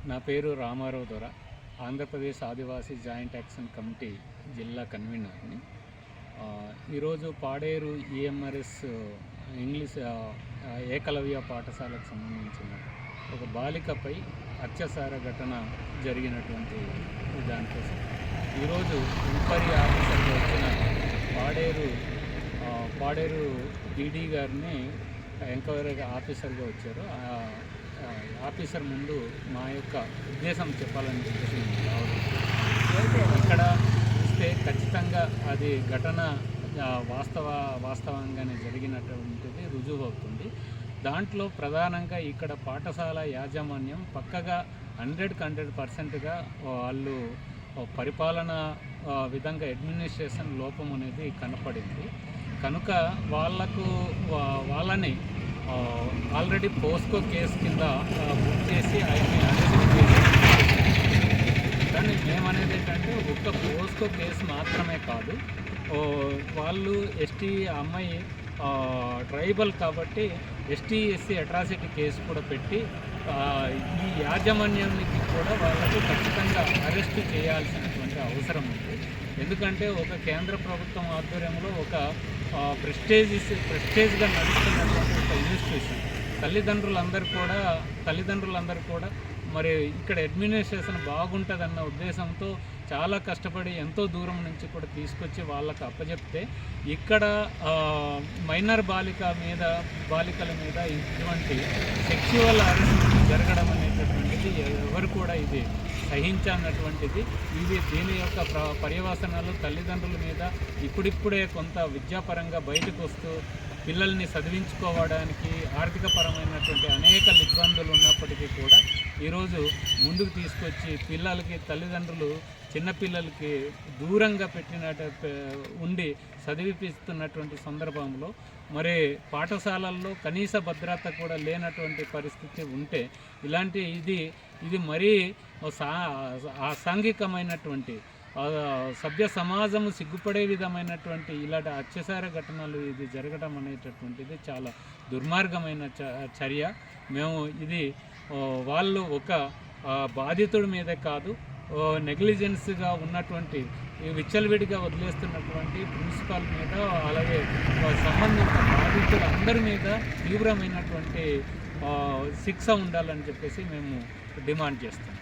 నా పేరు రామారావు దొర. ఆంధ్రప్రదేశ్ ఆదివాసీ జాయింట్ యాక్షన్ కమిటీ జిల్లా కన్వీనర్ని. ఈరోజు పాడేరు ఈఎంఆర్ఎస్ ఇంగ్లీష్ ఏకలవ్య పాఠశాలకు సంబంధించిన ఒక బాలికపై అత్యాచార ఘటన జరిగినటువంటి దానికోసం ఈరోజు ఎంక్వైరీ ఆఫీసర్గా వచ్చిన పాడేరు డీడీ గారిని ఎంక్వైరీ ఆఫీసర్గా వచ్చారు. ఆఫీసర్ ముందు మా యొక్క ఉద్దేశం చెప్పాలని చెప్పేసి రావడం. ఇక్కడ చూస్తే ఖచ్చితంగా అది ఘటన వాస్తవంగానే జరిగినటువంటిది రుజువు అవుతుంది. దాంట్లో ప్రధానంగా ఇక్కడ పాఠశాల యాజమాన్యం పక్కగా 100% వాళ్ళు పరిపాలన విధంగా అడ్మినిస్ట్రేషన్ లోపం అనేది కనపడింది. కనుక వాళ్ళని ఆల్రెడీ పోస్కో కేసు కింద బుక్ చేసి ఆయన్ని అరెస్ట్ చేసి, కానీ మేమనేది ఏంటంటే ఒక్క పోస్కో కేసు మాత్రమే కాదు, వాళ్ళు ఎస్టీ అమ్మాయి ట్రైబల్ కాబట్టి ఎస్టీ ఎస్సీ అట్రాసిటీ కేసు కూడా పెట్టి ఈ యాజమాన్యానికి కూడా వాళ్ళకు ఖచ్చితంగా అరెస్ట్ చేయాల్సినటువంటి అవసరం ఉంది. ఎందుకంటే ఒక కేంద్ర ప్రభుత్వం ఆధ్వర్యంలో ఒక ప్రెస్టేజ్గా నడుస్తున్నటువంటి ఒక ఇన్స్టిట్యూషన్, తల్లిదండ్రులందరూ కూడా మరి ఇక్కడ అడ్మినిస్ట్రేషన్ బాగుంటుందన్న ఉద్దేశంతో చాలా కష్టపడి ఎంతో దూరం నుంచి కూడా తీసుకొచ్చి వాళ్ళకు అప్పచెప్తే ఇక్కడ మైనర్ బాలికల మీద ఇటువంటి సెక్చువల్ అరెస్ట్ జరగడం అనేటటువంటిది ఎవరు కూడా ఇది సహించనటువంటిది. దీని యొక్క పర్యవసనాలు తల్లిదండ్రుల మీద ఇప్పుడిప్పుడే కొంత విద్యాపరంగా బయటకు వస్తూ పిల్లల్ని చదివించుకోవడానికి ఆర్థికపరమైనటువంటి అనేక ఇబ్బందులు ఉన్నప్పటికీ కూడా ఈరోజు ముందుకు తీసుకొచ్చి తల్లిదండ్రులు చిన్నపిల్లలకి దూరంగా ఉండి చదివిపిస్తున్నటువంటి సందర్భంలో మరి పాఠశాలల్లో కనీస భద్రత కూడా లేనటువంటి పరిస్థితి ఉంటే ఇది మరీ అసాంఘికమైనటువంటి సభ్య సమాజము సిగ్గుపడే విధమైనటువంటి ఇలాంటి అత్యాచార ఘటనలు ఇది జరగడం అనేటటువంటిది చాలా దుర్మార్గమైన చర్య. మేము వాళ్ళు ఒక బాధితుడి మీదే కాదు, నెగ్లిజెన్స్గా ఉన్నటువంటి విచ్చలవిడిగా వదిలేస్తున్నటువంటి ప్రిన్సిపాల్ మీద, అలాగే సంబంధిత బాధితులందరి మీద తీవ్రమైనటువంటి శిక్ష ఉండాలని చెప్పేసి మేము డిమాండ్ చేస్తాం.